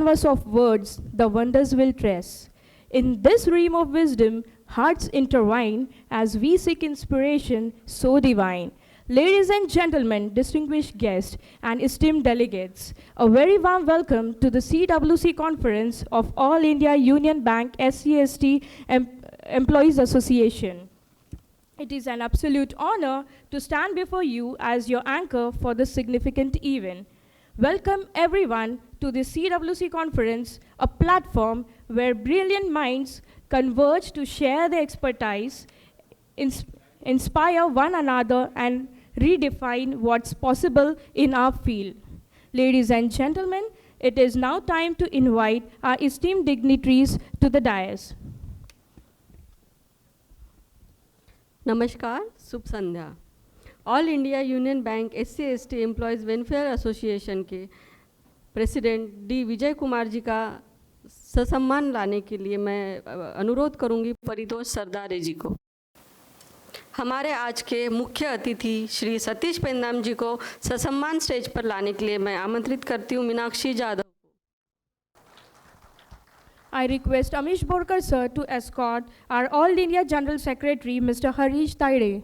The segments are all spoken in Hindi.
canvas of words, the wonders will trace. In this realm of wisdom, hearts intertwine as we seek inspiration so divine. Ladies and gentlemen, distinguished guests, and esteemed delegates, a very warm welcome to the CWC Conference of All India Union Bank SCST Employees Association. It is an absolute honor to stand before you as your anchor for this significant event. Welcome everyone to the CWC Conference, a platform where brilliant minds converge to share their expertise, inspire one another, and redefine what's possible in our field. Ladies and gentlemen, it is now time to invite our esteemed dignitaries to the dais. नमस्कार, शुभ संध्या। All India union bank SC/ST employees welfare association के प्रेसिडेंट डी विजय कुमार जी का ससम्मान लाने के लिए मैं अनुरोध करूंगी परितोष सरदारे जी को। हमारे आज के मुख्य अतिथि श्री सतीश पेंदाम जी को ससम्मान स्टेज पर लाने के लिए मैं आमंत्रित करती हूँ Meenakshi Jadhav. I request Amish Borkar sir to escort our All India General Secretary Mr. Harish Taide.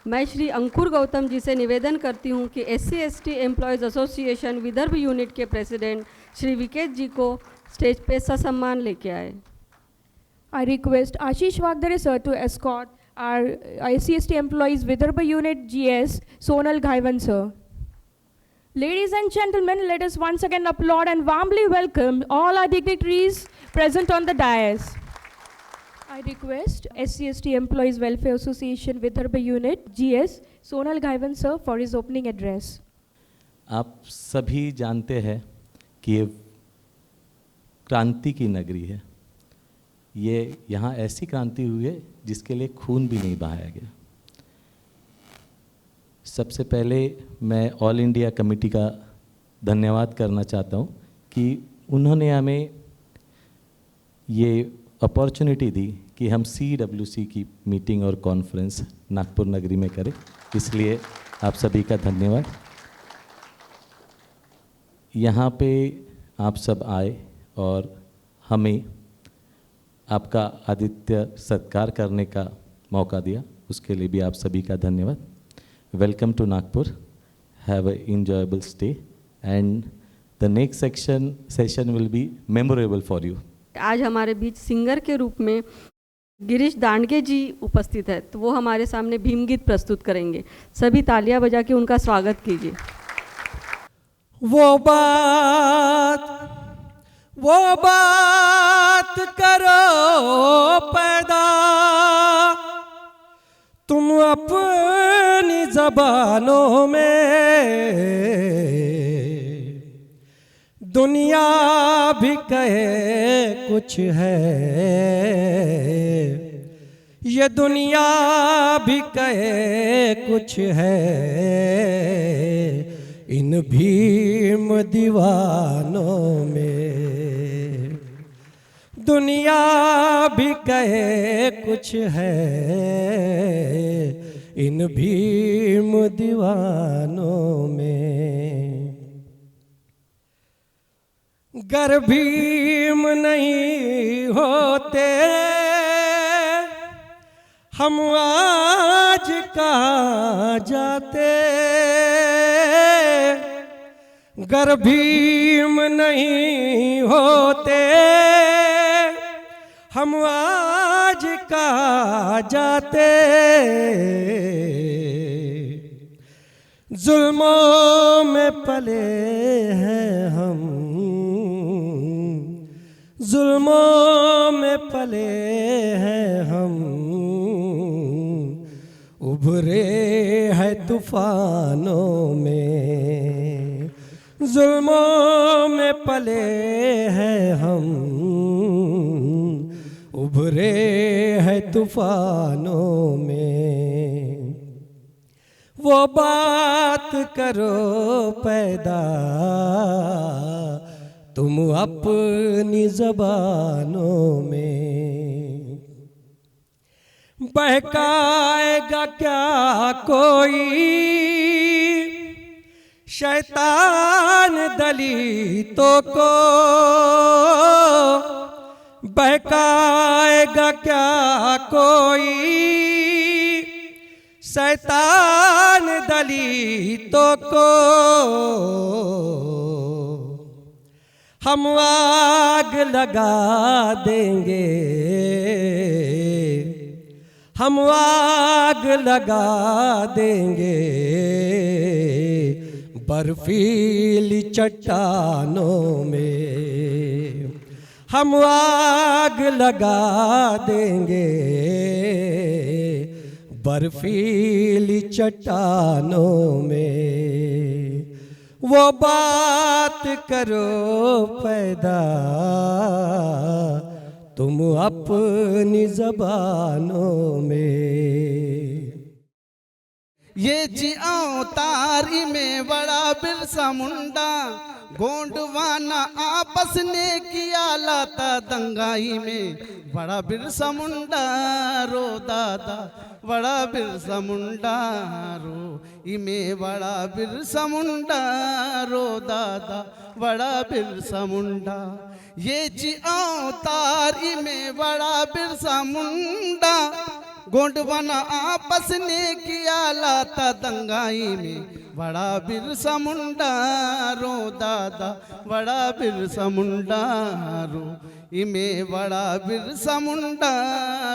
मैं श्री अंकुर गौतम जी से निवेदन करती हूँ कि SC/ST employees association Vidarbha unit के प्रेसिडेंट श्री विकेत जी को स्टेज पे ससम्मान लेके आए। I request Ashish Wagdare sir to escort our SC/ST employees Vidarbha unit GS Sonal Ghaivan sir. Ladies and gentlemen, let us once again applaud and warmly welcome all our dignitaries present on the dais. I request SC/ST Employees Welfare Association Vidarbha Unit GS Sonal Ghaivan sir for his opening address. आप सभी जानते हैं कि ये क्रांति की नगरी है। ये यहाँ ऐसी क्रांति हुई है जिसके लिए खून भी नहीं बहाया गया। सबसे पहले मैं ऑल इंडिया कमेटी का धन्यवाद करना चाहता हूँ कि उन्होंने हमें ये अपॉर्चुनिटी दी कि हम CWC की मीटिंग और कॉन्फ्रेंस नागपुर नगरी में करें, इसलिए आप सभी का धन्यवाद। यहाँ पे आप सब आए और हमें आपका आतिथ्य सत्कार करने का मौका दिया, उसके लिए भी आप सभी का धन्यवाद। Welcome to Nagpur. Have an enjoyable stay, and the next session will be memorable for you. आज हमारे बीच सिंगर के रूप में गिरीश दांडगे जी उपस्थित है, तो वो हमारे सामने भीम गीत प्रस्तुत करेंगे। सभी तालियां बजा के उनका स्वागत कीजिए। वो बात करो पैदा तुम अपनी ज़बानों में, दुनिया भी कहे कुछ है, ये दुनिया भी कहे कुछ है, इन भीम दीवानों में। दुनिया भी कहे कुछ है, इन भीम दीवानों में। गर भीम नहीं होते हम आज कहाँ जाते, गर भीम नहीं होते हम आज कहाँ जाते। जुल्मों में पले हैं हम, जुल्मों में पले हैं हम, उभरे हैं तूफानों में। जुल्मों में पले हैं हम, उभरे हैं तूफानों में। वो बात करो पैदा तुम अपनी ज़बानों में। बहकाएगा क्या कोई शैतान दलितों को बहकाएगा क्या कोई, शैतान दलितों को हम आग लगा देंगे, हम आग लगा देंगे बर्फीली चट्टानों में, हम आग लगा देंगे बर्फीली चट्टानों में। वो बात करो पैदा तुम अपनी ज़बानों में। ये जी अवतारी में बड़ा बिरसा मुंडा, गोंडवाना आपस ने किया लाता दंगाई में, बड़ा बिरसा मुंडा रो दादा, बड़ा बिरसा मुंडा रो इमे, बड़ा बिरसा मुंडा रो दादा, बड़ा बिरसा मुंडा। ये जी अवतारी में बड़ा बिरसा मुंडा, गोंडवाना आपस ने किया लाता दंगाई में, बड़ा बिरसा मुंडा रो दादा, बड़ा बिरसा मुंडा रो इमे, बड़ा बिरसा मुंडा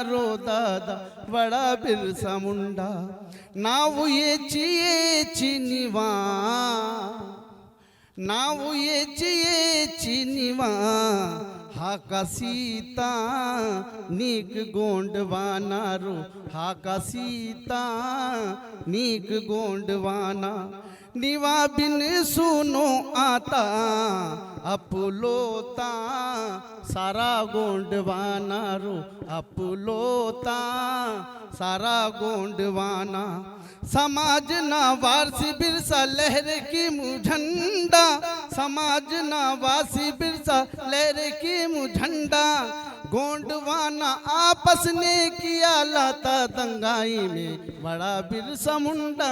रो दादा, बड़ा बिरसा मुंडा। नाव ये चिनिवा, नाव ये चिनिवा, हाका सीता नीक गोंडवाना रो, हाका सीता नीक गोंडवाना। निवा बिन सुनो आता अपलोता, सारा गोंडवाना रो अपलोता, सारा गोंडवाना। समाज ना वारसी बिरसा लहर की मुझंडा, समाज ना वासी बिरसा लहर की मुझंडा, गोंडवाना आपस ने किया लाता दंगाई में, बड़ा बिरसा मुंडा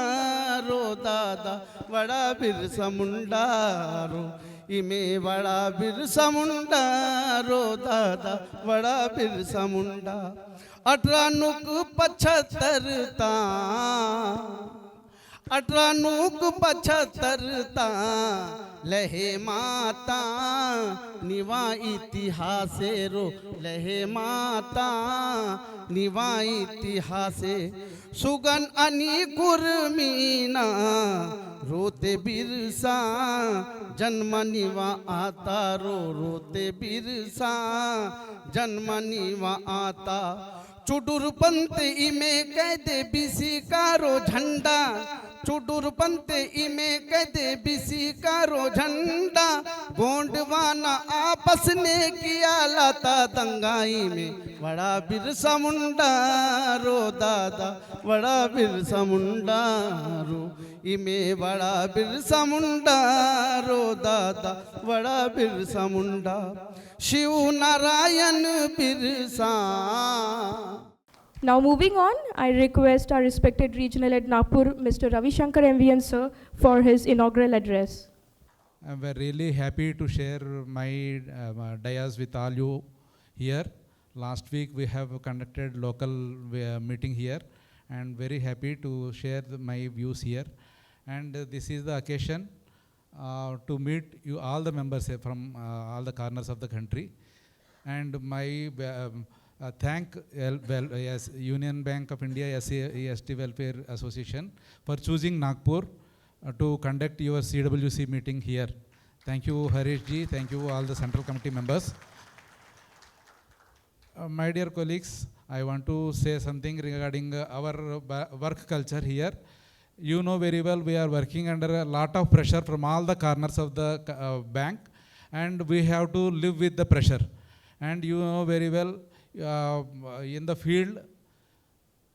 रो दादा, बड़ा बिरसा मुंडा रो इमे, बड़ा बिरसा मुंडा रो दादा, बड़ा बिरसा मुंडा। 18 नुक 75 18 नुक 75 लहे माता, निवा इतिहासे रो लहे माता, निवा इतिहासे। सुगन अनि कुर्मीना रोते बिरसा, जन्म निवा आता रो रोते बिरसा, जन्म निवा आता। चुडुर पंत इमे कहते बिसी कारो झंडा, चुडुर पंत इमे कहते बिसी कारो झंडा, गोंडवाना आपस ने किया लाता दंगाई में, बड़ा बिरसा मुंडा रो दादा, बड़ा बिरसा मुंडा रो इमे, बड़ा बिरसा मुंडा रो दादा, बड़ा Birsa Munda. Shiv Narayan Birsa. Now moving on, I request our respected regional head Nagpur, Mr. Ravi Shankar MVN sir, for his inaugural address. I'm really happy to share my dayas with all you here. Last week we have conducted local meeting here, and very happy to share my views here. And this is the occasion to meet you all the members from all the corners of the country. And my thank yes, Union Bank of India SC Welfare Association for choosing Nagpur to conduct your CWC meeting here. Thank you Harish ji, thank you all the central committee members. My dear colleagues, I want to say something regarding our work culture here. You know very well we are working under a lot of pressure from all the corners of the bank, and we have to live with the pressure. And you know very well in the field,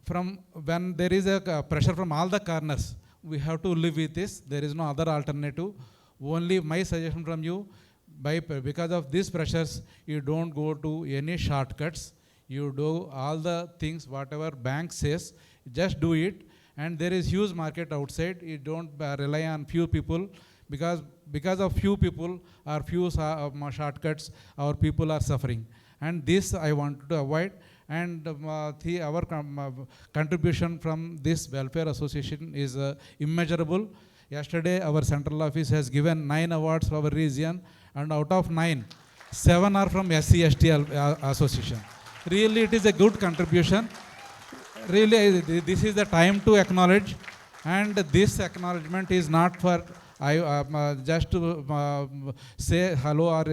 from when there is a pressure from all the corners, we have to live with this. There is no other alternative. Only my suggestion from you, because of these pressures, you don't go to any shortcuts. You do all the things whatever bank says, just do it. And there is huge market outside. You don't rely on few people. because of few people or few shortcuts, our people are suffering, and this I want to avoid. And our contribution from this welfare association is immeasurable. Yesterday, our central office has given 9 awards for our region, and out of 9, 7 are from SC/ST association. Really, it is a good contribution. Really, this is the time to acknowledge, and this acknowledgement is not for just to say hello or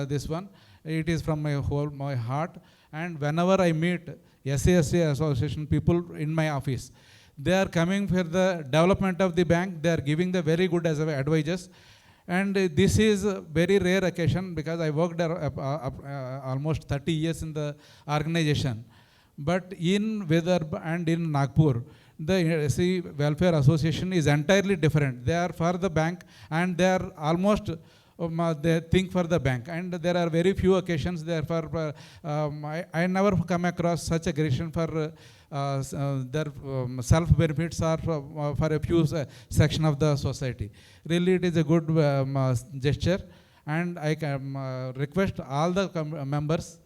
this one. It is from my heart. And whenever I meet SC/ST association people in my office, they are coming for the development of the bank. They are giving the very good as advisors. And this is a very rare occasion because I worked almost 30 years in the organization. But in Vidarbha and in Nagpur, the SC Welfare Association is entirely different. They are for the bank, and they are almost they think for the bank, and there are very few occasions. Therefore, I never come across such aggression for their self benefits or for a few section of the society. Really, it is a good gesture, and I can request all the members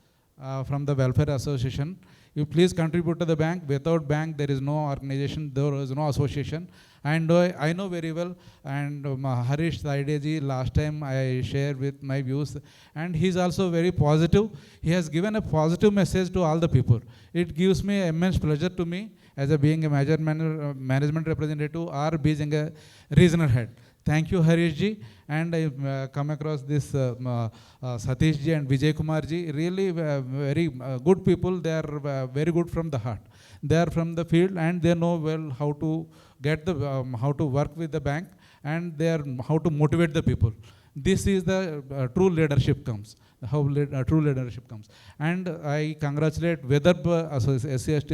from the Welfare Association, you please contribute to the bank. Without bank, there is no organization, there is no association. And I know very well, and Harish Saideji, last time I shared with my views, and he's also very positive. He has given a positive message to all the people. It gives me immense pleasure to me as being a major management representative or being a regional head. Thank you, Harish ji. And I come across this Satish ji and Vijay Kumar ji. Really very good people. They are very good from the heart. They are from the field, and they know well how to get the how to work with the bank, and they are how to motivate the people. This is the true leadership comes. How true leadership comes. And I congratulate Vidarbha SC/ST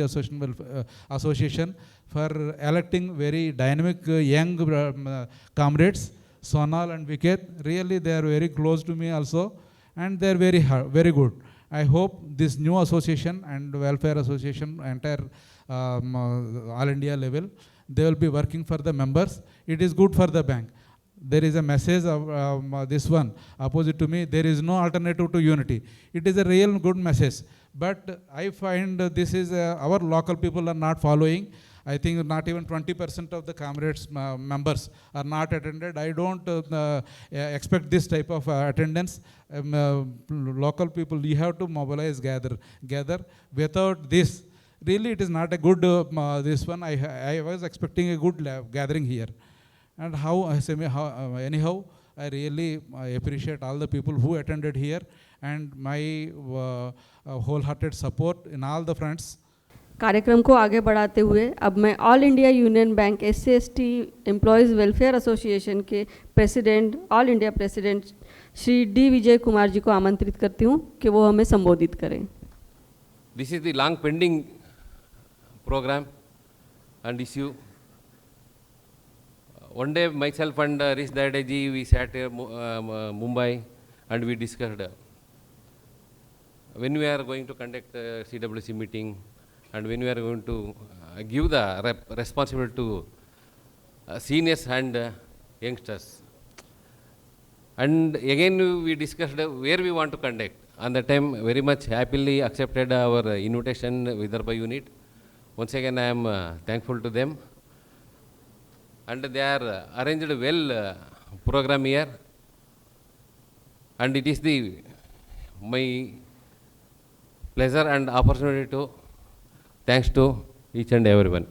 Association for electing very dynamic young comrades, Sonal and Viket. Really, they are very close to me also, and they are very good. I hope this new association and welfare association, entire all India level, they will be working for the members. It is good for the bank. There is a message of this one opposite to me. There is no alternative to unity. It is a real good message. But I find this is our local people are not following. I think not even 20% of the comrades members are not attended. I don't expect this type of attendance. Local people, you have to mobilize, gather. Without this, really it is not a good this one. I was expecting a good gathering here. And anyhow, I really appreciate all the people who attended here, and my wholehearted support in all the fronts. कार्यक्रम को आगे बढ़ाते हुए अब मैं all India union bank SC/ST employees welfare association के president, all India president Shri D. Vijay Kumar ji को आमंत्रित करती हूँ कि वो हमें संबोधित करें. This is the long pending program and issue. One day myself and Harish Dadeji, we sat here Mumbai, and we discussed when we are going to conduct a CWC meeting, and when we are going to give the responsibility to seniors and youngsters. And again we discussed where we want to conduct. And that time very much happily accepted our invitation, Vidarbha unit. Once again I am thankful to them. And they are arranged well program here. And it is my pleasure and opportunity to thanks to each and everyone.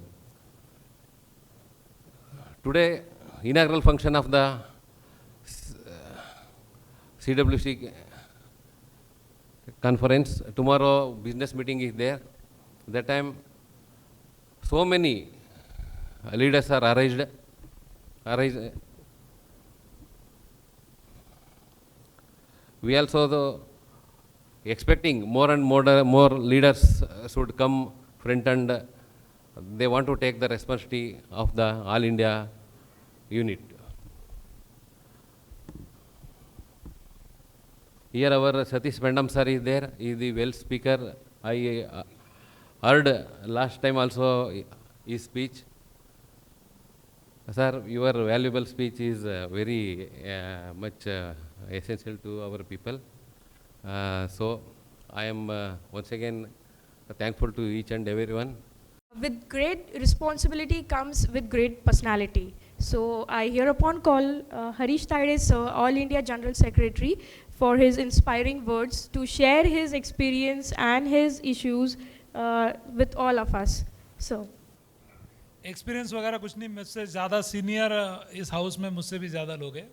Today, inaugural function of the CWC conference. Tomorrow, business meeting is there. That time, so many leaders are arranged. We also expecting more and more leaders should come front, and they want to take the responsibility of the All India unit. Here our Satish Pendam sir is there. He is the well speaker. I heard last time also his speech. Sir, your valuable speech is very much essential to our people. So, I am once again thankful to each and everyone. With great responsibility comes with great personality. So I hereupon call Harish Thaide, sir, All India General Secretary, for his inspiring words to share his experience and his issues with all of us. So. Experience वगैरह कुछ नहीं, मुझसे ज़्यादा सीनियर इस हाउस में मुझसे भी ज़्यादा लोग हैं,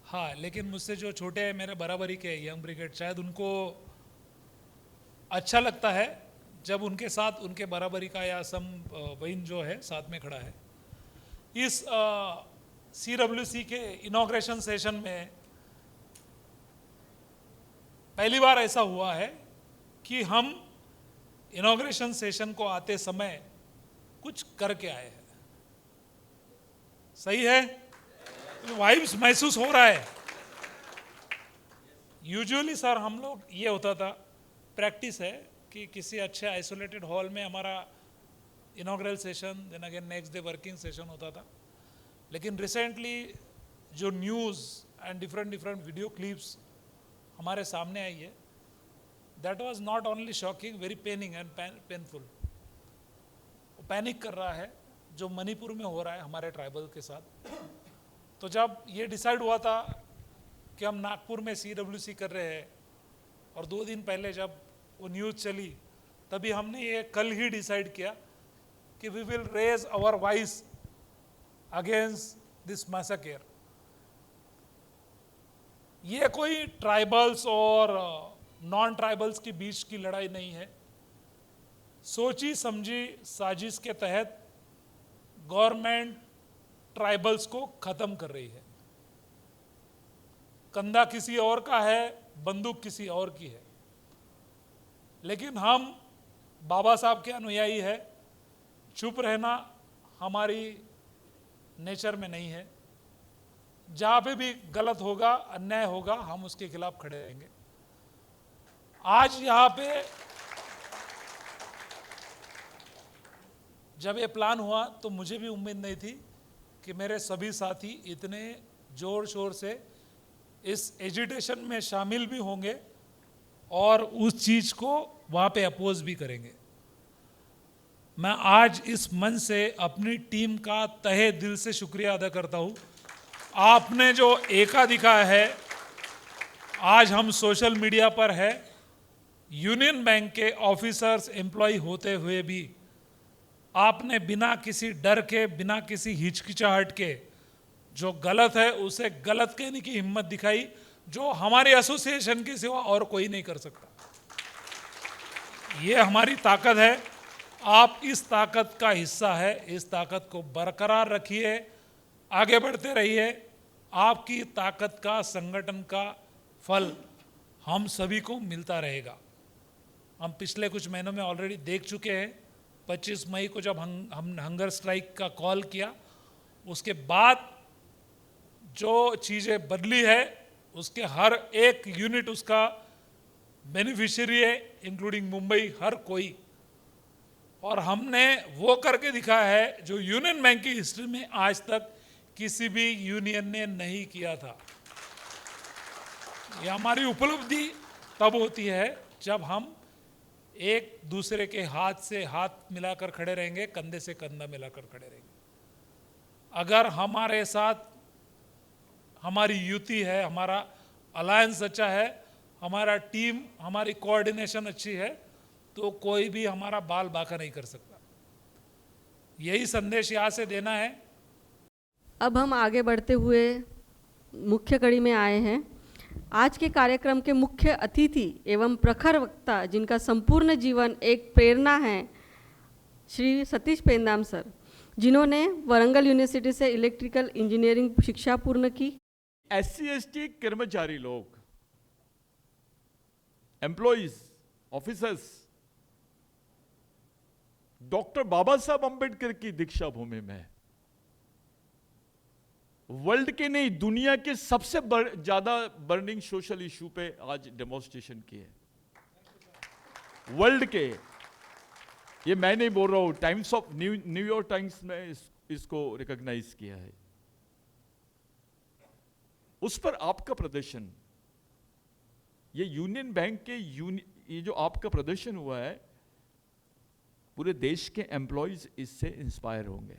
हाँ, लेकिन मुझसे जो छोटे हैं मेरे बराबरी के यंग ब्रिगेड, शायद उनको अच्छा लगता है जब उनके साथ उनके बराबरी का या सम वहीन जो है साथ में खड़ा है। इस CWC के इनॉग्रेशन सेशन में पहली बार ऐसा हुआ है कि हम इनॉग्रेशन सेशन को आते समय कुछ करके आए हैं। सही है? वाइब्स महसूस हो रहा है। यूजुअली सर हम लोग ये होता था, प्रैक्टिस है कि किसी अच्छे आइसोलेटेड हॉल में हमारा inaugural session, then again next day working session होता था, लेकिन रिसेंटली जो news and different video clips हमारे सामने आई है, that was not only shocking, very paining and painful. Panic कर रहा है जो मणिपुर में हो रहा है हमारे ट्राइबल के साथ। तो जब ये डिसाइड हुआ था कि हम नागपुर में CWC कर रहे हैं, और 2 दिन पहले जब वो न्यूज़ चली, तभी हमने ये कल ही डिसाइड किया कि we will raise our voice against this massacre. ये कोई ट्राइबल्स और नॉन ट्राइबल्स के बीच की लड़ाई नहीं है। सोची समझी साजिश के तहत गवर्नमेंट ट्राइबल्स को खत्म कर रही है। कंधा किसी और का है, बंदूक किसी और की है, लेकिन हम बाबा साहब के अनुयायी है। चुप रहना हमारी नेचर में नहीं है। जहाँ पे भी गलत होगा, अन्याय होगा, हम उसके खिलाफ खड़े रहेंगे। आज यहाँ पे जब ये प्लान हुआ तो मुझे भी उम्मीद नहीं थी कि मेरे सभी साथी इतने जोर शोर से इस एजिटेशन में शामिल भी होंगे और उस चीज़ को वहाँ पे अपोज भी करेंगे। मैं आज इस मंच से अपनी टीम का तहे दिल से शुक्रिया अदा करता हूँ। आपने जो एका दिखाया है, आज हम सोशल मीडिया पर है, यूनियन बैंक के ऑफिसर्स एम्प्लॉय होते हुए भी आपने बिना किसी डर के, बिना किसी हिचकिचाहट के जो गलत है उसे गलत कहने की हिम्मत दिखाई, जो हमारे एसोसिएशन के सिवा और कोई नहीं कर सकता। ये हमारी ताकत है। आप इस ताकत का हिस्सा है। इस ताकत को बरकरार रखिए, आगे बढ़ते रहिए। आपकी ताकत का, संगठन का फल हम सभी को मिलता रहेगा। हम पिछले कुछ महीनों में ऑलरेडी देख चुके हैं। 25 मई को जब हम हंगर स्ट्राइक का कॉल किया, उसके बाद जो चीज़ें बदली है, उसके हर एक यूनिट उसका बेनिफिशियरी है, इंक्लूडिंग मुंबई, हर कोई। और हमने वो करके दिखाया है जो यूनियन बैंक की हिस्ट्री में आज तक किसी भी यूनियन ने नहीं किया था। ये हमारी उपलब्धि तब होती है जब हम एक दूसरे के हाथ से हाथ मिलाकर खड़े रहेंगे, कंधे से कंधा मिलाकर खड़े रहेंगे। अगर हमारे साथ हमारी युति है, हमारा अलायंस अच्छा है, हमारा टीम, हमारी कोऑर्डिनेशन अच्छी है, तो कोई भी हमारा बाल बांका नहीं कर सकता। यही संदेश यहाँ से देना है। अब हम आगे बढ़ते हुए मुख्य कड़ी में आए हैं। आज के कार्यक्रम के मुख्य अतिथि एवं प्रखर वक्ता, जिनका संपूर्ण जीवन एक प्रेरणा है, श्री सतीश पेंदाम सर, जिन्होंने वरंगल यूनिवर्सिटी से इलेक्ट्रिकल इंजीनियरिंग शिक्षा पूर्ण की। SC/ST कर्मचारी लोग, एम्प्लॉइज, ऑफिसर्स, डॉक्टर बाबा साहब अंबेडकर की दीक्षा भूमि में वर्ल्ड के नहीं, दुनिया के सबसे ज्यादा बर्निंग सोशल इशू पे आज डेमोन्स्ट्रेशन किए। वर्ल्ड के, ये मैं नहीं बोल रहा हूं, टाइम्स ऑफ न्यूयॉर्क टाइम्स में इसको रिकॉग्नाइज किया है, उस पर आपका प्रदर्शन, ये यूनियन बैंक के ये जो आपका प्रदर्शन हुआ है, पूरे देश के एम्प्लॉयज इससे इंस्पायर होंगे।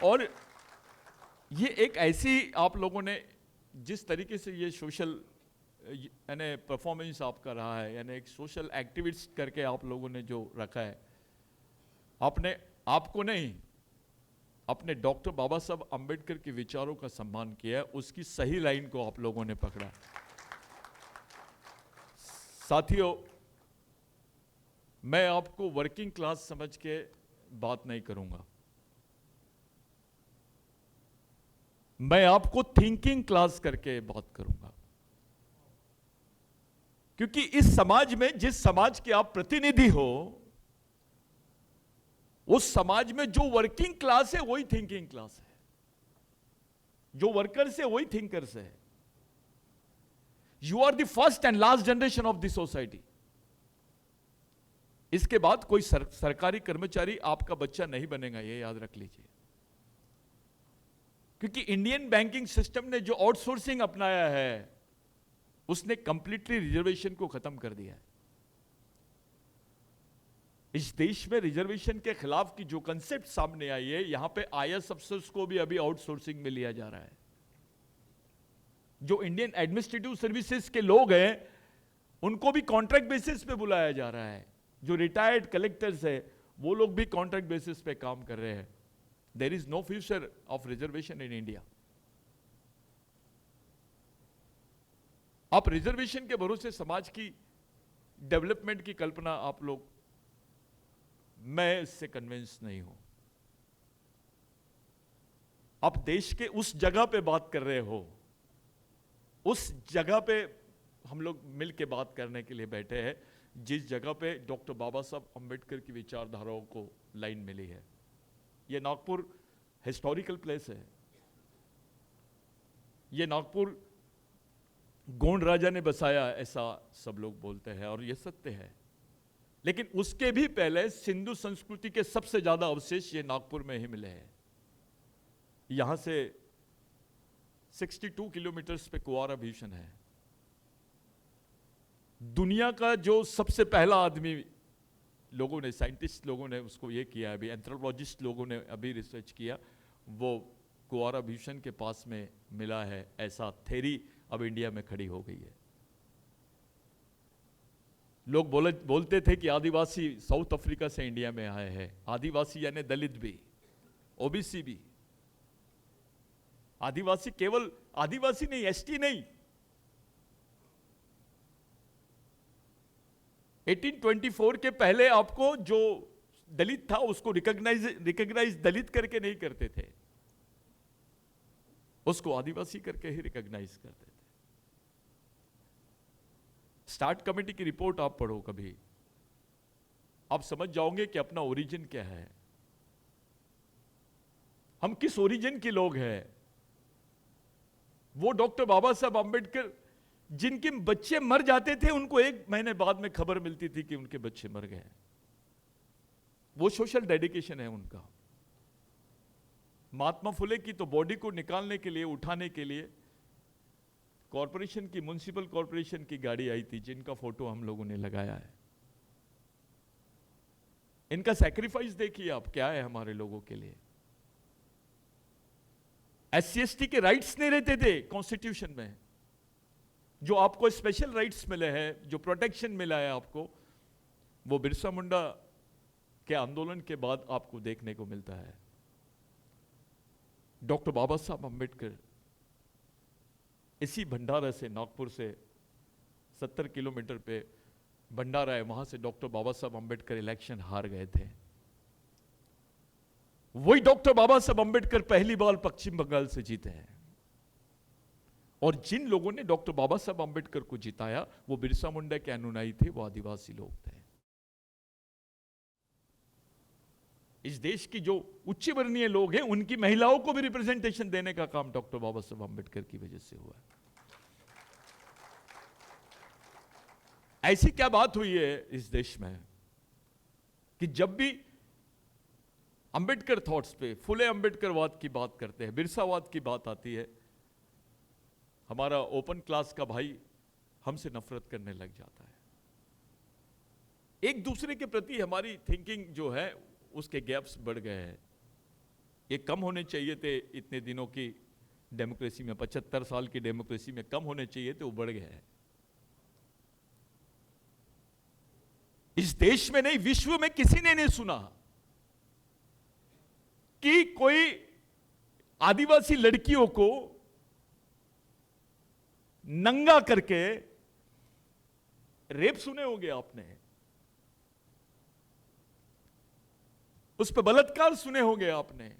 और ये एक ऐसी आप लोगों ने जिस तरीके से ये सोशल यानी परफॉर्मेंस आपका रहा है, यानी एक सोशल एक्टिविस्ट करके आप लोगों ने जो रखा है, आपने आपको नहीं अपने डॉक्टर बाबा साहब अंबेडकर के विचारों का सम्मान किया है, उसकी सही लाइन को आप लोगों ने पकड़ा। साथियों, मैं आपको वर्किंग क्लास समझ के बात नहीं करूंगा, मैं आपको थिंकिंग क्लास करके बात करूंगा, क्योंकि इस समाज में, जिस समाज के आप प्रतिनिधि हो, उस समाज में जो वर्किंग क्लास है वही थिंकिंग क्लास है, जो वर्कर्स है वही थिंकर्स है। You are the first and last generation of the society. इसके बाद कोई सरकारी कर्मचारी आपका बच्चा नहीं बनेगा, ये याद रख लीजिए, क्योंकि इंडियन बैंकिंग सिस्टम ने जो आउटसोर्सिंग अपनाया है, उसने कंप्लीटली रिजर्वेशन को खत्म कर दिया है। इस देश में रिजर्वेशन के खिलाफ की जो कंसेप्ट सामने आई है, यहां पे आईएएस अफसर्स को भी अभी आउटसोर्सिंग में लिया जा रहा है। जो इंडियन एडमिनिस्ट्रेटिव सर्विसेज के लोग हैं, उनको भी कॉन्ट्रैक्ट बेसिस पे बुलाया जा रहा है। जो रिटायर्ड कलेक्टर्स है, वो लोग भी कॉन्ट्रैक्ट बेसिस पे काम कर रहे हैं। There is no future of reservation in India. आप रिजर्वेशन के भरोसे समाज की डेवलपमेंट की कल्पना आप लोग, मैं इससे कन्विंस नहीं हूं। आप देश के उस जगह पे बात कर रहे हो, उस जगह पे हम लोग मिल के बात करने के लिए बैठे हैं, जिस जगह पे डॉक्टर बाबा साहब अंबेडकर की विचारधाराओं को लाइन मिली है। ये नागपुर हिस्टोरिकल प्लेस है। ये नागपुर गोंड राजा ने बसाया, ऐसा सब लोग बोलते हैं और ये सत्य है। लेकिन उसके भी पहले सिंधु संस्कृति के सबसे ज्यादा अवशेष ये नागपुर में ही मिले हैं। यहां से 62 किलोमीटर्स पे कुंवारा भीषण है। दुनिया का जो सबसे पहला आदमी, लोगों ने, साइंटिस्ट लोगों ने उसको ये किया, अभी एंथ्रोपोलॉजिस्ट लोगों ने अभी रिसर्च किया, वो कुंवारा भीषण के पास में मिला है। ऐसा थ्योरी अब इंडिया में खड़ी हो गई है। लोग बोलते थे कि आदिवासी साउथ अफ्रीका से इंडिया में आए हैं। आदिवासी यानी दलित भी, ओबीसी भी। आदिवासी केवल आदिवासी नहीं, एसटी नहीं। 1824 के पहले आपको जो दलित था उसको रिकॉग्नाइज दलित करके नहीं करते थे, उसको आदिवासी करके ही रिकॉग्नाइज करते थे। स्टार्ट कमेटी की रिपोर्ट आप पढ़ो कभी, आप समझ जाओगे कि अपना ओरिजिन क्या है, हम किस ओरिजिन के लोग हैं। वो डॉक्टर बाबा साहब अंबेडकर, जिनके बच्चे मर जाते थे, उनको 1 महीने बाद में खबर मिलती थी कि उनके बच्चे मर गए। वो सोशल डेडिकेशन है उनका। महात्मा फुले की तो बॉडी को निकालने के लिए, उठाने के लिए कॉरपोरेशन की, म्युनिसिपल कॉरपोरेशन की गाड़ी आई थी, जिनका फोटो हम लोगों ने लगाया है। इनका सैक्रिफाइस देखिए आप, क्या है हमारे लोगों के लिए। SC/ST के राइट्स नहीं रहते थे कॉन्स्टिट्यूशन में, जो आपको स्पेशल राइट्स मिले हैं, जो प्रोटेक्शन मिला है आपको, वो बिरसा मुंडा के आंदोलन के बाद आपको देखने को मिलता है। डॉक्टर बाबा साहब अंबेडकर इसी भंडारा से, नागपुर से 70 किलोमीटर पे भंडारा है, वहां से डॉक्टर बाबा साहब अंबेडकर इलेक्शन हार गए थे। वही डॉक्टर बाबा साहब अंबेडकर पहली बार पश्चिम बंगाल से जीते हैं। और जिन लोगों ने डॉक्टर बाबा साहब अंबेडकर को जिताया, वो बिरसा मुंडा के अनुयायी थे, वो आदिवासी लोग थे। इस देश की जो उच्च वर्णीय लोग हैं, उनकी महिलाओं को भी रिप्रेजेंटेशन देने का काम डॉक्टर बाबा साहब अंबेडकर की वजह से हुआ है। ऐसी क्या बात हुई है इस देश में कि जब भी अंबेडकर थॉट्स पे, फुले अंबेडकरवाद की बात करते हैं, बिरसावाद की बात आती है, हमारा ओपन क्लास का भाई हमसे नफरत करने लग जाता है। एक दूसरे के प्रति हमारी थिंकिंग जो है उसके गैप्स बढ़ गए हैं। ये कम होने चाहिए थे, इतने दिनों की डेमोक्रेसी में, 75 साल की डेमोक्रेसी में कम होने चाहिए थे, वो बढ़ गए हैं। इस देश में नहीं, विश्व में किसी ने नहीं सुना कि कोई आदिवासी लड़कियों को नंगा करके रेप सुने होंगे आपने, उस पर बलात्कार सुने होंगे आपने,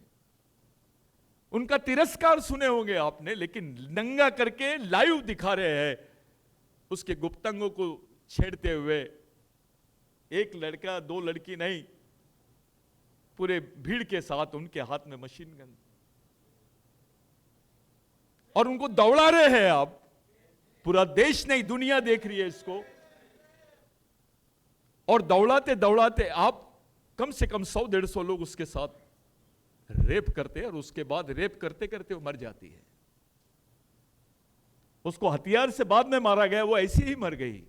उनका तिरस्कार सुने होंगे आपने, लेकिन नंगा करके लाइव दिखा रहे हैं उसके गुप्तांगों को छेड़ते हुए। एक लड़का, दो लड़की नहीं, पूरे भीड़ के साथ उनके हाथ में मशीन गन, और उनको दौड़ा रहे हैं आप। पूरा देश नहीं, दुनिया देख रही है इसको, और दौड़ाते दौड़ाते आप कम से कम 100-150 लोग उसके साथ रेप करते हैं, और उसके बाद रेप करते करते वो मर जाती है। उसको हथियार से बाद में मारा गया, वो ऐसी ही मर गई।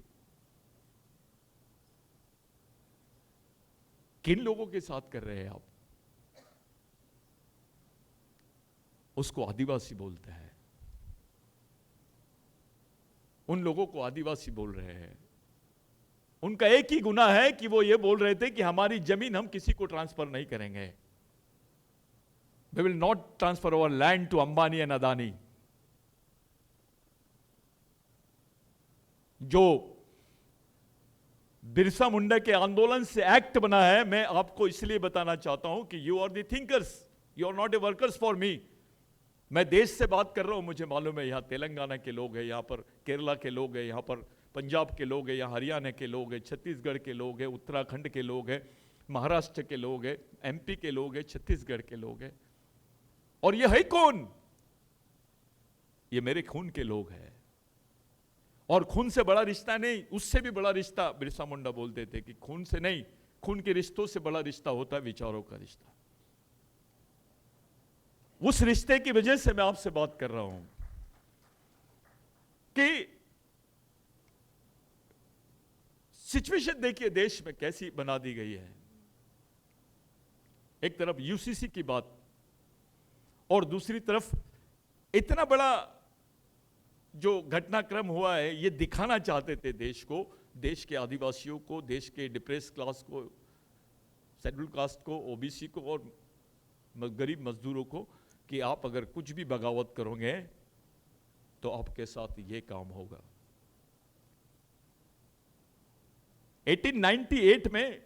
किन लोगों के साथ कर रहे हैं आप? उसको आदिवासी बोलते हैं, उन लोगों को आदिवासी बोल रहे हैं। उनका एक ही गुनाह है कि वो ये बोल रहे थे कि हमारी जमीन हम किसी को ट्रांसफर नहीं करेंगे। We will not transfer our land to Ambani and Adani. जो बिरसा मुंडा के आंदोलन से एक्ट बना है, मैं आपको इसलिए बताना चाहता हूं कि you are the thinkers, you are not a workers for me. मैं देश से बात कर रहा हूं, मुझे मालूम है यहां तेलंगाना के लोग हैं, यहां पर केरला के लोग हैं, यहां पर पंजाब के लोग हैं, यहां हरियाणा के लोग हैं, छत्तीसगढ़ के लोग हैं, उत्तराखंड के लोग हैं, महाराष्ट्र के लोग हैं, एमपी के लोग हैं, छत्तीसगढ़ के लोग हैं। और ये है कौन? ये मेरे खून के लोग हैं। और खून से बड़ा रिश्ता नहीं, उससे भी बड़ा रिश्ता बिरसा मुंडा बोलते थे कि खून से नहीं, खून के रिश्तों से बड़ा रिश्ता होता है विचारों का रिश्ता। उस रिश्ते की वजह से मैं आपसे बात कर रहा हूं कि सिचुएशन देखिए देश में कैसी बना दी गई है। एक तरफ यूसीसी की बात, और दूसरी तरफ इतना बड़ा जो घटनाक्रम हुआ है, ये दिखाना चाहते थे देश को, देश के आदिवासियों को, देश के डिप्रेस क्लास को, शेड्यूल कास्ट को, ओबीसी को और गरीब मजदूरों को कि आप अगर कुछ भी बगावत करोगे तो आपके साथ ये काम होगा। 1898 में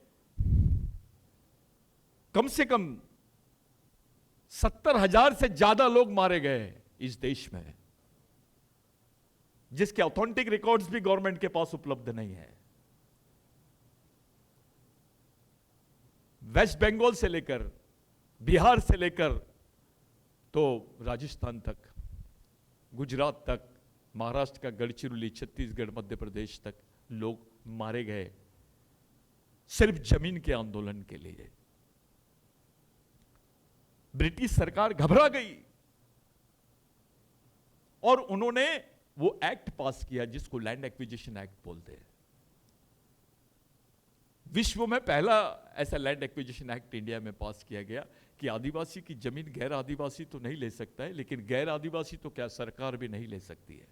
कम से कम 70,000 से ज्यादा लोग मारे गए इस देश में, जिसके ऑथेंटिक रिकॉर्ड्स भी गवर्नमेंट के पास उपलब्ध नहीं है। वेस्ट बंगाल से लेकर, बिहार से लेकर तो राजस्थान तक, गुजरात तक, महाराष्ट्र का गढ़चिरौली, छत्तीसगढ़, मध्य प्रदेश तक लोग मारे गए सिर्फ जमीन के आंदोलन के लिए। ब्रिटिश सरकार घबरा गई और उन्होंने वो एक्ट पास किया जिसको लैंड एक्विजिशन एक्ट बोलते हैं। विश्व में पहला ऐसा लैंड एक्विजिशन एक्ट इंडिया में पास किया गया कि आदिवासी की जमीन गैर आदिवासी तो नहीं ले सकता है, लेकिन गैर आदिवासी तो क्या सरकार भी नहीं ले सकती है।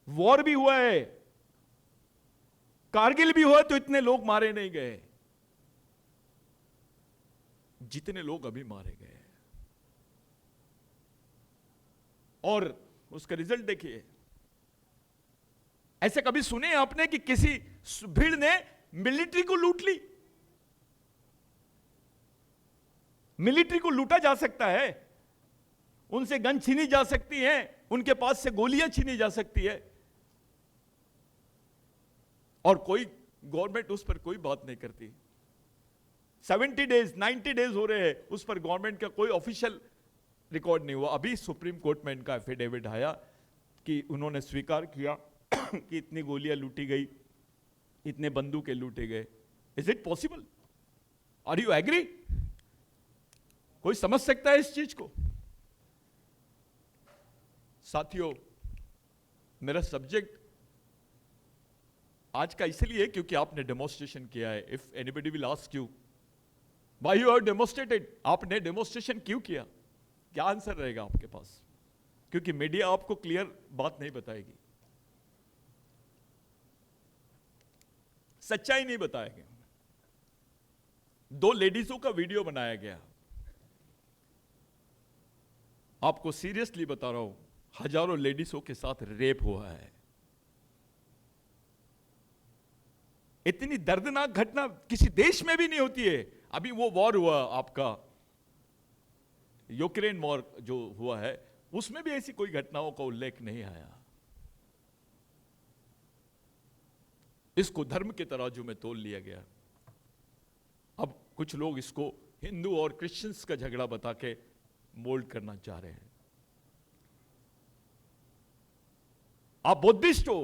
वॉर भी हुआ है, कारगिल भी हुआ, तो इतने लोग मारे नहीं गए जितने लोग अभी मारे गए। और उसका रिजल्ट देखिए। ऐसे कभी सुने आपने कि किसी भीड़ ने मिलिट्री को लूट ली? मिलिट्री को लूटा जा सकता है, उनसे गन छीनी जा सकती है, उनके पास से गोलियां छीनी जा सकती है, और कोई गवर्नमेंट उस पर कोई बात नहीं करती। 70 डेज 90 डेज हो रहे हैं, उस पर गवर्नमेंट का कोई ऑफिशियल रिकॉर्ड नहीं हुआ। अभी सुप्रीम कोर्ट में इनका एफिडेविट आया कि उन्होंने स्वीकार किया कि इतनी गोलियां लूटी गई, इतने बंदूकें लूटे गए। Is it possible? Are you agree? कोई समझ सकता है इस चीज को? साथियों, मेरा सब्जेक्ट आज का इसलिए क्योंकि आपने डेमोन्स्ट्रेशन किया है. If anybody will ask you why you have demonstrated, आपने डेमोन्स्ट्रेशन क्यों किया, क्या आंसर रहेगा आपके पास? क्योंकि मीडिया आपको क्लियर बात नहीं बताएगी, सच्चाई नहीं बताएगी. 2 लेडीजों का वीडियो बनाया गया. आपको सीरियसली बता रहा हूं, हजारों लेडीजों के साथ रेप हुआ है. इतनी दर्दनाक घटना किसी देश में भी नहीं होती है. अभी वो वॉर हुआ आपका, यूक्रेन वॉर जो हुआ है, उसमें भी ऐसी कोई घटनाओं का उल्लेख नहीं आया. इसको धर्म के तराजू में तोल लिया गया. अब कुछ लोग इसको हिंदू और क्रिश्चियंस का झगड़ा बता के मोल्ड करना चाह रहे हैं. आप बुद्धिस्ट हो,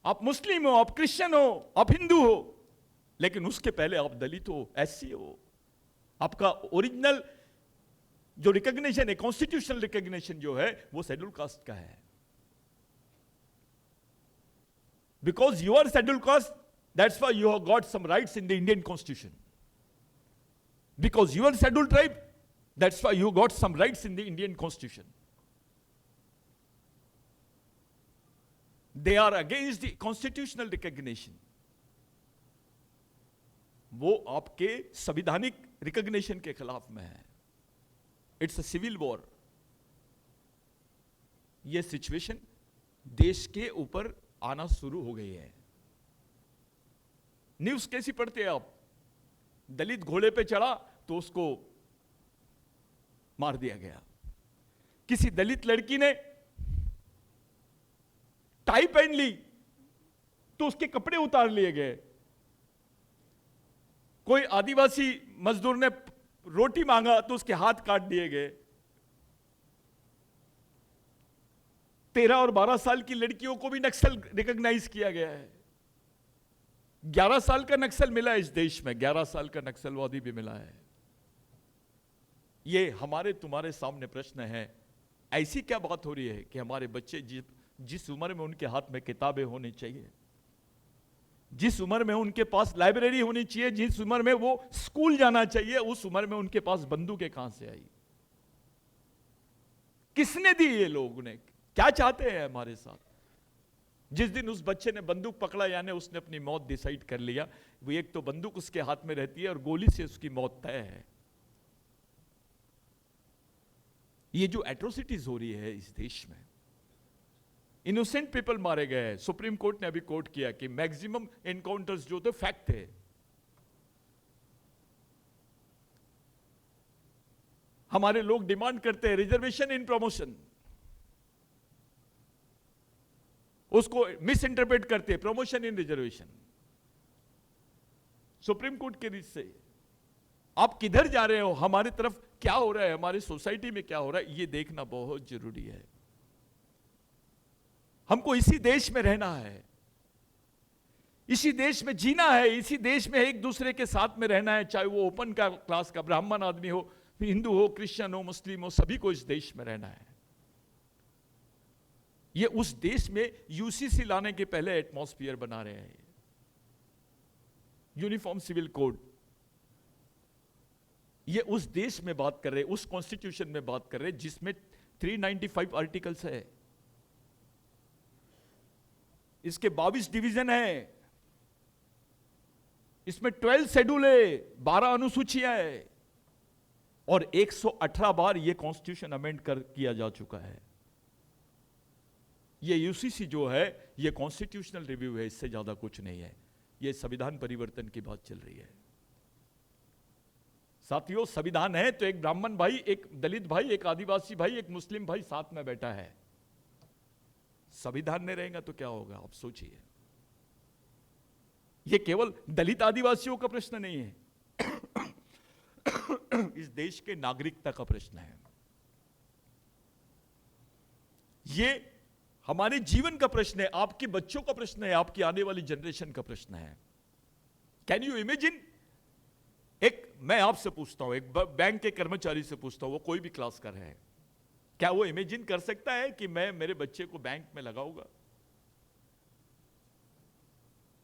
आप मुस्लिम हो, आप क्रिश्चियन हो, आप हिंदू हो, लेकिन उसके पहले आप दलित हो, एससी हो. आपका ओरिजिनल जो रिकॉग्निशन है, कॉन्स्टिट्यूशनल रिकॉग्निशन जो है, वो शेड्यूल कास्ट का है. Because you are scheduled caste, that's why you have got some rights in the Indian Constitution. Because you are scheduled tribe, that's why you got some rights in the Indian Constitution. They are against the constitutional recognition. वो आपके संवैधानिक रिकॉग्निशन के खिलाफ में है. It's a civil war. ये सिचुएशन देश के ऊपर आना शुरू हो गई है. न्यूज कैसी पढ़ते हैं आप? दलित घोड़े पे चढ़ा तो उसको मार दिया गया. किसी दलित लड़की ने टाई पहन ली तो उसके कपड़े उतार लिए गए. कोई आदिवासी मजदूर ने रोटी मांगा तो उसके हाथ काट दिए गए. 13 और 12 साल की लड़कियों को भी नक्सल रिकॉग्नाइज किया गया है. 11 साल का नक्सल मिला है इस देश में, 11 साल का नक्सलवादी भी मिला है. ये हमारे तुम्हारे सामने प्रश्न है. ऐसी क्या बात हो रही है कि हमारे बच्चे जिस उम्र में उनके हाथ में किताबें होनी चाहिए, जिस उम्र में उनके पास लाइब्रेरी होनी चाहिए, जिस उम्र में वो स्कूल जाना चाहिए, उस उम्र में उनके पास बंदूकें कहां से आई? किसने दी? ये लोग ने क्या चाहते हैं हमारे साथ? जिस दिन उस बच्चे ने बंदूक पकड़ा, यानी उसने अपनी मौत डिसाइड कर लिया. वो एक तो बंदूक उसके हाथ में रहती है और गोली से उसकी मौत तय है. ये जो एट्रोसिटीज हो रही है इस देश में, इनोसेंट पीपल मारे गए हैं. सुप्रीम कोर्ट ने अभी कोर्ट किया कि मैक्सिमम एनकाउंटर्स जो थे फैक्ट थे. हमारे लोग डिमांड करते हैं रिजर्वेशन इन प्रमोशन, उसको मिस इंटरप्रेट करते हैं प्रमोशन इन रिजर्वेशन. सुप्रीम कोर्ट के रीत से आप किधर जा रहे हो, हमारी तरफ क्या हो रहा है, हमारी सोसाइटी में क्या हो रहा है, ये देखना बहुत जरूरी है. हमको इसी देश में रहना है, इसी देश में जीना है, इसी देश में एक दूसरे के साथ में रहना है. चाहे वो ओपन का क्लास का ब्राह्मण आदमी हो, हिंदू हो, क्रिश्चियन हो, मुस्लिम हो, सभी को इस देश में रहना है. ये उस देश में यूसीसी लाने के पहले एटमॉस्फेयर बना रहे हैं. यूनिफॉर्म सिविल कोड, ये उस देश में बात कर रहे हैं, उस कॉन्स्टिट्यूशन में बात कर रहे हैं जिसमें 395 आर्टिकल्स है. इसके 22 डिवीजन है, इसमें 12 शेड्यूल है, 12 अनुसूचियां है और 118 बार यह कॉन्स्टिट्यूशन अमेंड किया जा चुका है. ये यूसीसी जो है ये कॉन्स्टिट्यूशनल रिव्यू है, इससे ज्यादा कुछ नहीं है. ये संविधान परिवर्तन की बात चल रही है. साथियों, संविधान है तो एक ब्राह्मण भाई, एक दलित भाई, एक आदिवासी भाई, एक मुस्लिम भाई साथ में बैठा है. संविधान नहीं रहेगा तो क्या होगा, आप सोचिए. ये केवल दलित आदिवासियों का प्रश्न नहीं है, इस देश के नागरिकता का प्रश्न है. ये हमारे जीवन का प्रश्न है, आपके बच्चों का प्रश्न है, आपकी आने वाली जनरेशन का प्रश्न है. कैन यू इमेजिन मैं आपसे पूछता हूं, एक बैंक के कर्मचारी से पूछता हूं, वो कोई भी क्लास कर रहे हैं, क्या वो इमेजिन कर सकता है कि मैं मेरे बच्चे को बैंक में लगाऊंगा?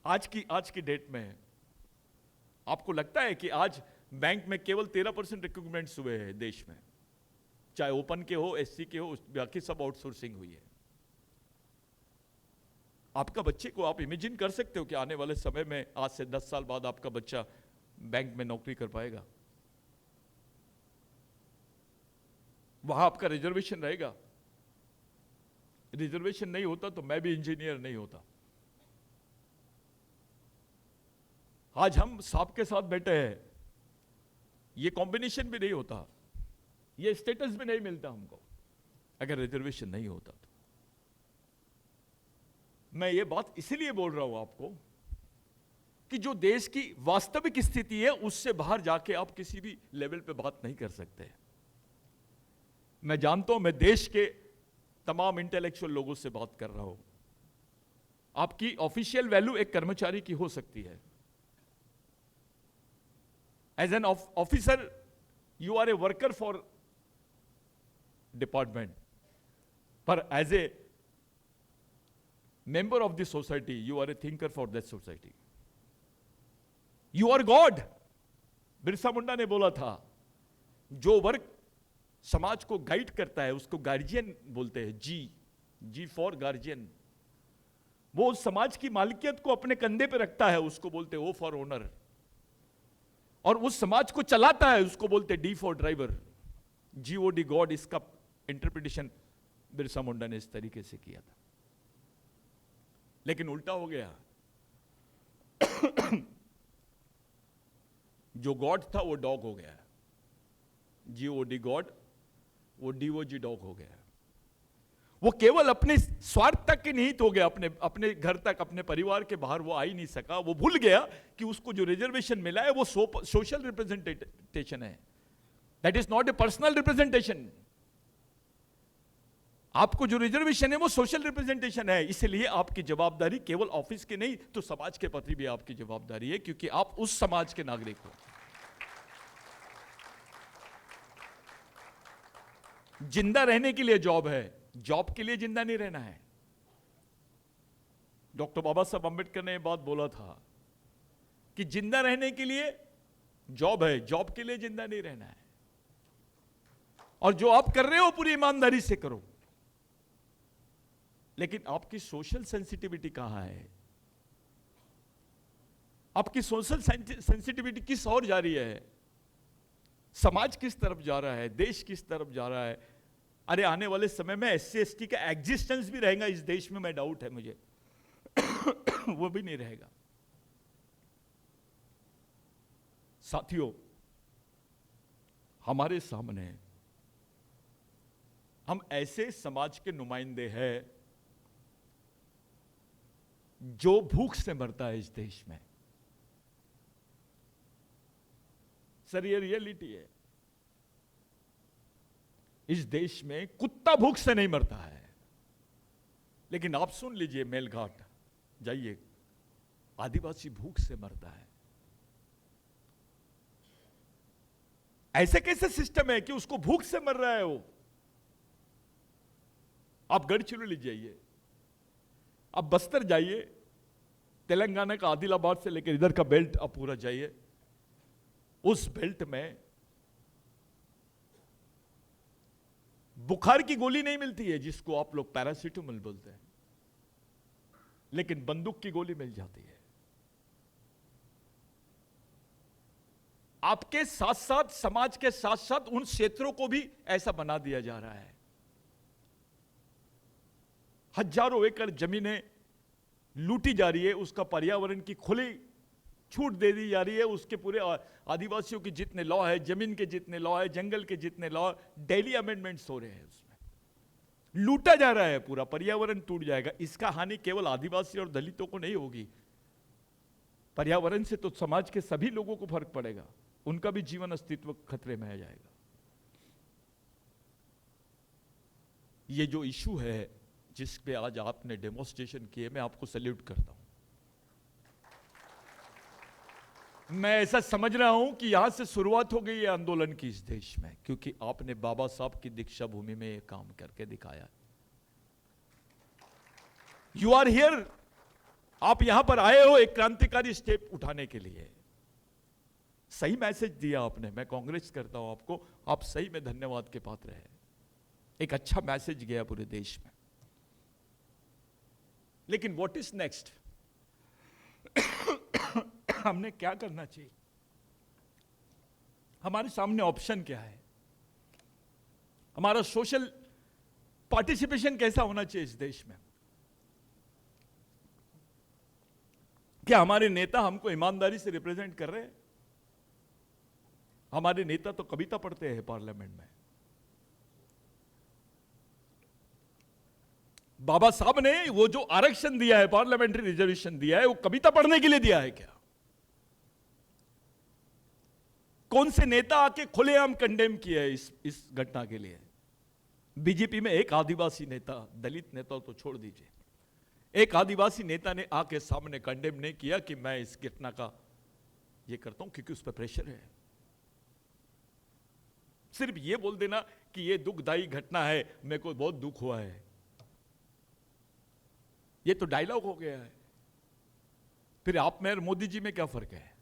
आज की डेट में आपको लगता है कि आज बैंक में केवल 13% रिक्रूटमेंट्स हुए हैं देश में, चाहे ओपन के हो, एससी के हो, बाकी सब आउटसोर्सिंग हुई है। आपका बच्चे को आप इमेजिन कर सकते हो कि आने वाले समय में, आज से 10 साल बाद आपका बच्चा बैंक में नौकरी कर पाएगा? वहां आपका रिजर्वेशन रहेगा। रिजर्वेशन नहीं होता तो मैं भी इंजीनियर नहीं होता। आज हम सांप के साथ बैठे हैं, ये कॉम्बिनेशन भी नहीं होता, ये स्टेटस भी नहीं मिलता हमको अगर रिजर्वेशन नहीं होता तो। मैं ये बात इसलिए बोल रहा हूं आपको कि जो देश की वास्तविक स्थिति है उससे बाहर जाके आप किसी भी लेवल पे बात नहीं कर सकते। मैं जानता हूं, मैं देश के तमाम इंटेलेक्चुअल लोगों से बात कर रहा हूं। आपकी ऑफिशियल वैल्यू एक कर्मचारी की हो सकती है। As an officer you are a worker for department, पर as a member of the society you are a thinker for that society. You are God. Birsa Munda ने बोला था, जो वर्ग समाज को गाइड करता है उसको गार्जियन बोलते हैं। जी फॉर गार्जियन। वो उस समाज की मालिकियत को अपने कंधे पे रखता है, उसको बोलते हैं ओ फॉर ओनर। और उस समाज को चलाता है, उसको बोलते हैं D for driver. GOD God, इसका इंटरप्रिटेशन बिरसा मुंडा ने इस तरीके से किया था। लेकिन उल्टा हो गया। जो गॉड था वो डॉग हो गया। GOD गॉड, वो DOG डॉग हो गया। वो केवल अपने स्वार्थ तक के निहित हो गया, अपने घर तक, अपने परिवार के बाहर वो आ ही नहीं सका। वो भूल गया कि उसको जो रिजर्वेशन मिला है वो सोशल रिप्रेजेंटेशन है, that is not a personal representation. आपको जो रिजर्वेशन है वो सोशल रिप्रेजेंटेशन है। इसलिए आपकी जवाबदारी केवल ऑफिस की नहीं तो समाज के प्रति भी आपकी जवाबदारी है, क्योंकि आप उस समाज के नागरिक हो। जिंदा रहने के लिए जॉब है, जॉब के लिए जिंदा नहीं रहना है। डॉक्टर बाबा साहब अंबेडकर ने यह बात बोला था कि जिंदा रहने के लिए जॉब है, जॉब के लिए जिंदा नहीं रहना है। और जो आप कर रहे हो पूरी ईमानदारी से करो, लेकिन आपकी सोशल सेंसिटिविटी कहां है? आपकी सोशल सेंसिटिविटी किस ओर जा रही है? समाज किस तरफ जा रहा है? देश किस तरफ जा रहा है? अरे आने वाले समय में SC/ST का एग्जिस्टेंस भी रहेगा इस देश में, मैं डाउट है मुझे वो भी नहीं रहेगा। साथियों, हमारे सामने हम ऐसे समाज के नुमाइंदे हैं जो भूख से मरता है इस देश में। सर, ये रियलिटी है। इस देश में कुत्ता भूख से नहीं मरता है, लेकिन आप सुन लीजिए, मेलघाट जाइए, आदिवासी भूख से मरता है। ऐसे कैसे सिस्टम है कि उसको भूख से मर रहा है वो? आप गढ़चिरौली जाइए, आप बस्तर जाइए, तेलंगाना का आदिलाबाद से लेकर इधर का बेल्ट आप पूरा जाइए, उस बेल्ट में बुखार की गोली नहीं मिलती है जिसको आप लोग पैरासीटामोल बोलते हैं, लेकिन बंदूक की गोली मिल जाती है। आपके साथ साथ, समाज के साथ साथ उन क्षेत्रों को भी ऐसा बना दिया जा रहा है। हजारों एकड़ जमीनें लूटी जा रही है, उसका पर्यावरण की खुली छूट दे दी जा रही है। उसके पूरे आदिवासियों के जितने लॉ है, जमीन के जितने लॉ है, जंगल के जितने लॉ, डेली अमेंडमेंट्स हो रहे हैं, उसमें लूटा जा रहा है, पूरा पर्यावरण टूट जाएगा। इसका हानि केवल आदिवासी और दलितों को नहीं होगी, पर्यावरण से तो समाज के सभी लोगों को फर्क पड़ेगा, उनका भी जीवन अस्तित्व खतरे में आ जाएगा। ये जो इशू है जिस पे आज आपने डेमोन्स्ट्रेशन किए, मैं आपको सैल्यूट करता हूं। मैं ऐसा समझ रहा हूं कि यहां से शुरुआत हो गई है आंदोलन की इस देश में, क्योंकि आपने बाबा साहब की दीक्षा भूमि में ये काम करके दिखाया। यू आर हियर, आप यहां पर आए हो एक क्रांतिकारी स्टेप उठाने के लिए। सही मैसेज दिया आपने, मैं कांग्रेस करता हूं आपको, आप सही में धन्यवाद के पात्र हैं। एक अच्छा मैसेज गया पूरे देश में। लेकिन व्हाट इज नेक्स्ट? हमने क्या करना चाहिए? हमारे सामने ऑप्शन क्या है? हमारा सोशल पार्टिसिपेशन कैसा होना चाहिए इस देश में? क्या हमारे नेता हमको ईमानदारी से रिप्रेजेंट कर रहे हैं? हमारे नेता तो कविता पढ़ते हैं पार्लियामेंट में। बाबा साहब ने वो जो आरक्षण दिया है, पार्लियामेंट्री रिजर्वेशन दिया है, वो कविता पढ़ने के लिए दिया है क्या? कौन से नेता आके खुलेआम कंडेम किया है इस घटना के लिए? बीजेपी में एक आदिवासी नेता, दलित नेता तो छोड़ दीजिए, एक आदिवासी नेता ने आके सामने कंडेम नहीं किया कि मैं इस घटना का ये करता हूं क्योंकि उस पर प्रेशर है। सिर्फ ये बोल देना कि ये दुखदायी घटना है, मेरे को बहुत दुख हुआ है, ये तो डायलॉग हो गया है। फिर आप में और मोदी जी में क्या फर्क है?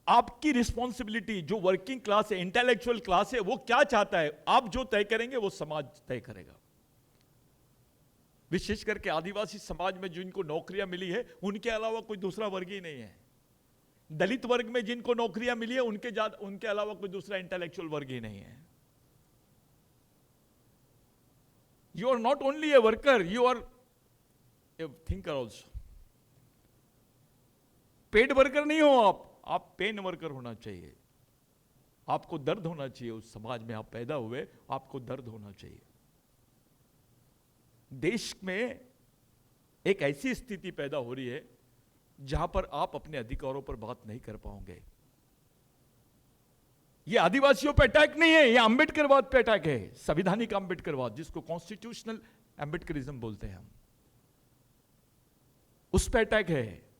आपकी रिस्पॉन्सिबिलिटी, जो वर्किंग क्लास है, इंटेलेक्चुअल क्लास है, वो क्या चाहता है, आप जो तय करेंगे वो समाज तय करेगा। विशेष करके आदिवासी समाज में जिनको नौकरियां मिली है, उनके अलावा कोई दूसरा वर्ग ही नहीं है। दलित वर्ग में जिनको नौकरियां मिली है, उनके अलावा कोई दूसरा इंटेलेक्चुअल वर्ग ही नहीं है। You are not only a worker, you are a thinker also. Paid worker नहीं हो आप पेन वर्कर होना चाहिए। आपको दर्द होना चाहिए, उस समाज में आप पैदा हुए, आपको दर्द होना चाहिए। देश में एक ऐसी स्थिति पैदा हो रही है जहां पर आप अपने अधिकारों पर बात नहीं कर पाओगे। ये आदिवासियों पे अटैक नहीं है, ये अंबेडकरवाद पे अटैक है, संवैधानिक अंबेडकरवाद, जिसको कॉन्स्टिट्यूशनल अंबेडकरिज्म बोलते हैं हम, उस पे अटैक है।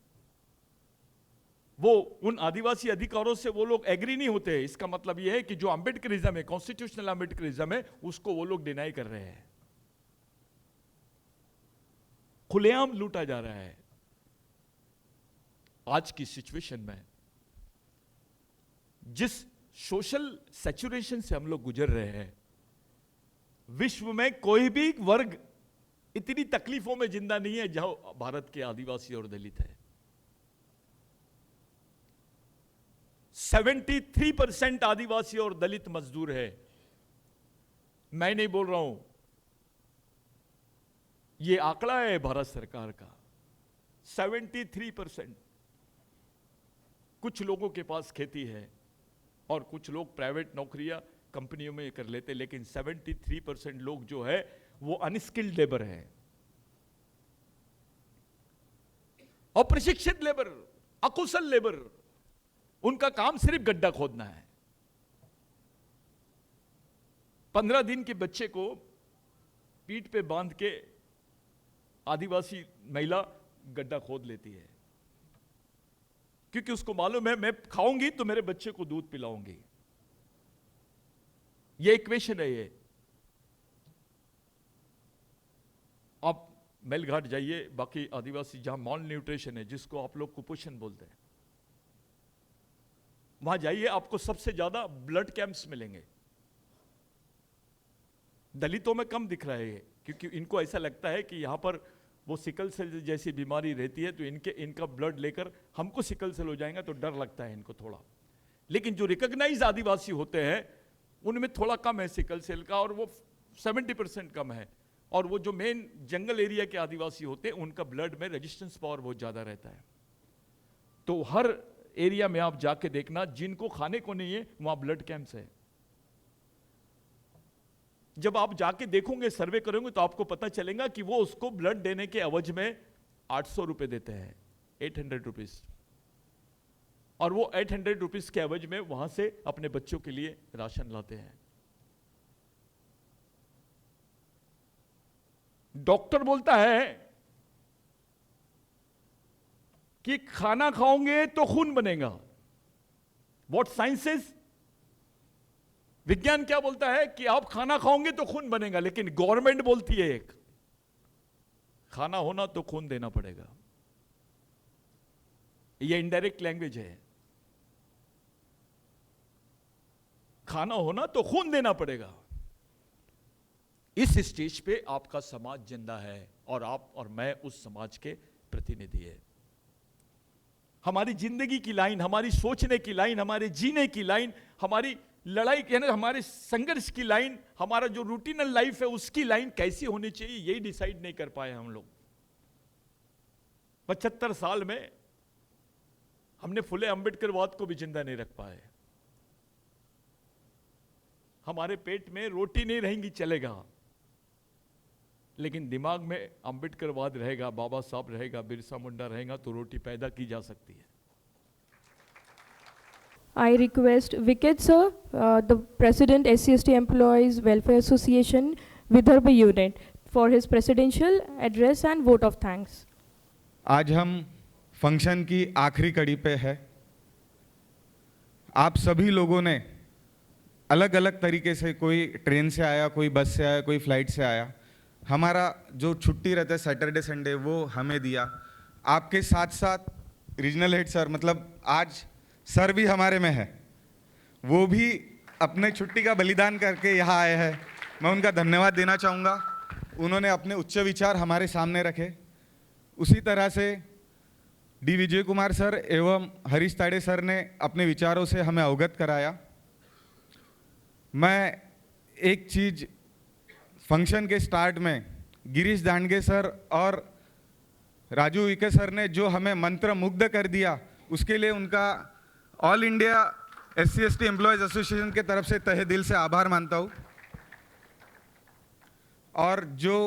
वो उन आदिवासी अधिकारों से वो लोग एग्री नहीं होते। इसका मतलब ये है कि जो अंबेडकरिज्म है, कॉन्स्टिट्यूशनल अंबेडकरिज्म है, उसको वो लोग डिनाई कर रहे हैं। खुलेआम लूटा जा रहा है। आज की सिचुएशन में जिस सोशल सैचुरेशन से हम लोग गुजर रहे हैं, विश्व में कोई भी वर्ग इतनी तकलीफों में जिंदा नहीं है जहां भारत के आदिवासी और दलित है। 73% आदिवासी और दलित मजदूर है। मैं नहीं बोल रहा हूं, यह आंकड़ा है भारत सरकार का। 73%। कुछ लोगों के पास खेती है और कुछ लोग प्राइवेट नौकरियां कंपनियों में कर लेते, लेकिन 73% लोग जो है वो अनस्किल्ड लेबर है, अप्रशिक्षित लेबर, अकुशल लेबर। उनका काम सिर्फ गड्ढा खोदना है। 15 दिन के बच्चे को पीठ पे बांध के आदिवासी महिला गड्ढा खोद लेती है, क्योंकि उसको मालूम है मैं खाऊंगी तो मेरे बच्चे को दूध पिलाऊंगी। ये इक्वेशन है। ये आप मेलघाट जाइए, बाकी आदिवासी जहां मॉल न्यूट्रिशन है, जिसको आप लोग कुपोषण बोलते हैं, वहां जाइए, आपको सबसे ज्यादा ब्लड कैंप्स मिलेंगे। दलितों में कम दिख रहा है ये, क्योंकि इनको ऐसा लगता है कि यहां पर वो सिकल सेल जैसी बीमारी रहती है, तो इनका ब्लड लेकर हमको सिकल सेल हो जाएगा तो डर लगता है इनको थोड़ा। लेकिन जो रिकॉग्नाइज आदिवासी होते हैं उनमें थोड़ा कम है सिकल सेल का, और वो 70% कम है। और वो जो मेन जंगल एरिया के आदिवासी होते हैं उनका ब्लड में रेजिस्टेंस पावर बहुत ज्यादा रहता है। तो हर एरिया में आप जाके देखना, जिनको खाने को नहीं है वहां ब्लड कैंप्स है। जब आप जाके देखोगे, सर्वे करोगे, तो आपको पता चलेगा कि वो उसको ब्लड देने के एवज में 800 रुपए देते हैं, 800 रुपीज। और वो 800 रुपीज के एवज में वहां से अपने बच्चों के लिए राशन लाते हैं। डॉक्टर बोलता है कि खाना खाओगे तो खून बनेगा। व्हाट साइंसेस, विज्ञान क्या बोलता है कि आप खाना खाओगे तो खून बनेगा, लेकिन गवर्नमेंट बोलती है एक, खाना होना तो खून देना पड़ेगा। ये इनडायरेक्ट लैंग्वेज है, खाना होना तो खून देना पड़ेगा। इस स्टेज पे आपका समाज जिंदा है और आप और मैं उस समाज के प्रतिनिधि है। हमारी जिंदगी की लाइन, हमारी सोचने की लाइन, हमारे जीने की लाइन, हमारी लड़ाई यानी हमारे संघर्ष की लाइन, हमारा जो रूटीनल लाइफ है उसकी लाइन कैसी होनी चाहिए, यही डिसाइड नहीं कर पाए हम लोग। 75 साल में हमने फुले अंबेडकरवाद को भी जिंदा नहीं रख पाए। हमारे पेट में रोटी नहीं रहेंगी चलेगा, लेकिन दिमाग में अंबेडकरवाद रहेगा, बाबा साहब रहेगा, बिरसा मुंडा रहेगा, तो रोटी पैदा की जा सकती है। I request Viket sir, the President SC/ST Employees Welfare Association, Vidarbha Unit, for his presidential address and vote of thanks. आज हम फंक्शन की आखिरी कड़ी पे है। आप सभी लोगों ने अलग अलग तरीके से, कोई ट्रेन से आया, कोई बस से आया, कोई फ्लाइट से आया, हमारा जो छुट्टी रहता है सैटरडे संडे वो हमें दिया। आपके साथ साथ रीजनल हेड सर, मतलब आज सर भी हमारे में है, वो भी अपने छुट्टी का बलिदान करके यहाँ आए हैं। मैं उनका धन्यवाद देना चाहूँगा। उन्होंने अपने उच्च विचार हमारे सामने रखे। उसी तरह से डी विजय कुमार सर एवं हरीश ताड़े सर ने अपने विचारों से हमें अवगत कराया। मैं एक चीज़, फंक्शन के स्टार्ट में गिरीश दांडगे सर और राजू विके सर ने जो हमें मंत्र मुग्ध कर दिया, उसके लिए उनका all India SC/ST employees association के तरफ से तहे दिल से आभार मानता हूँ। और जो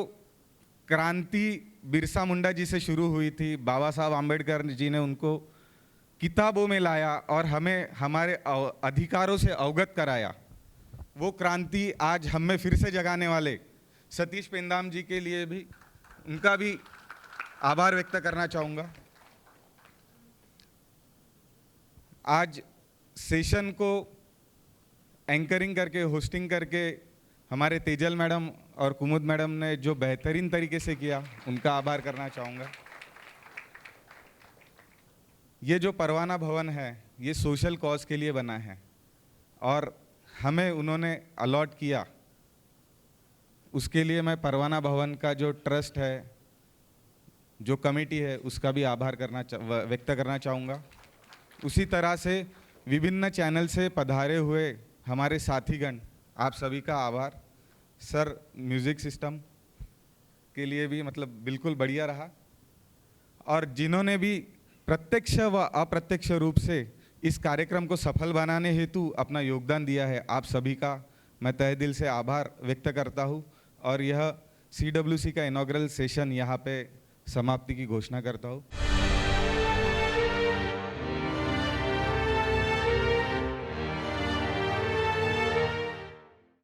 क्रांति बिरसा मुंडा जी से शुरू हुई थी, बाबा साहब आम्बेडकर जी ने उनको किताबों में लाया और हमें हमारे अधिकारों से अवगत कराया, वो क्रांति आज हम में फिर से जगाने वाले सतीश पेंदाम जी के लिए भी, उनका भी आभार व्यक्त करना चाहूँगा। आज सेशन को एंकरिंग करके, होस्टिंग करके हमारे तेजल मैडम और कुमुद मैडम ने जो बेहतरीन तरीके से किया, उनका आभार करना चाहूँगा। ये जो परवाना भवन है, ये सोशल कॉज के लिए बना है और हमें उन्होंने अलॉट किया, उसके लिए मैं परवाना भवन का जो ट्रस्ट है, जो कमेटी है, उसका भी आभार व्यक्त करना चाहूँगा। उसी तरह से विभिन्न चैनल से पधारे हुए हमारे साथीगण, आप सभी का आभार। सर, म्यूज़िक सिस्टम के लिए भी मतलब बिल्कुल बढ़िया रहा, और जिन्होंने भी प्रत्यक्ष व अप्रत्यक्ष रूप से इस कार्यक्रम को सफल बनाने हेतु अपना योगदान दिया है, आप सभी का मैं तहे दिल से आभार व्यक्त करता हूँ। और यह CWC का इनॉग्रल सेशन यहाँ पे समाप्ति की घोषणा करता हूँ।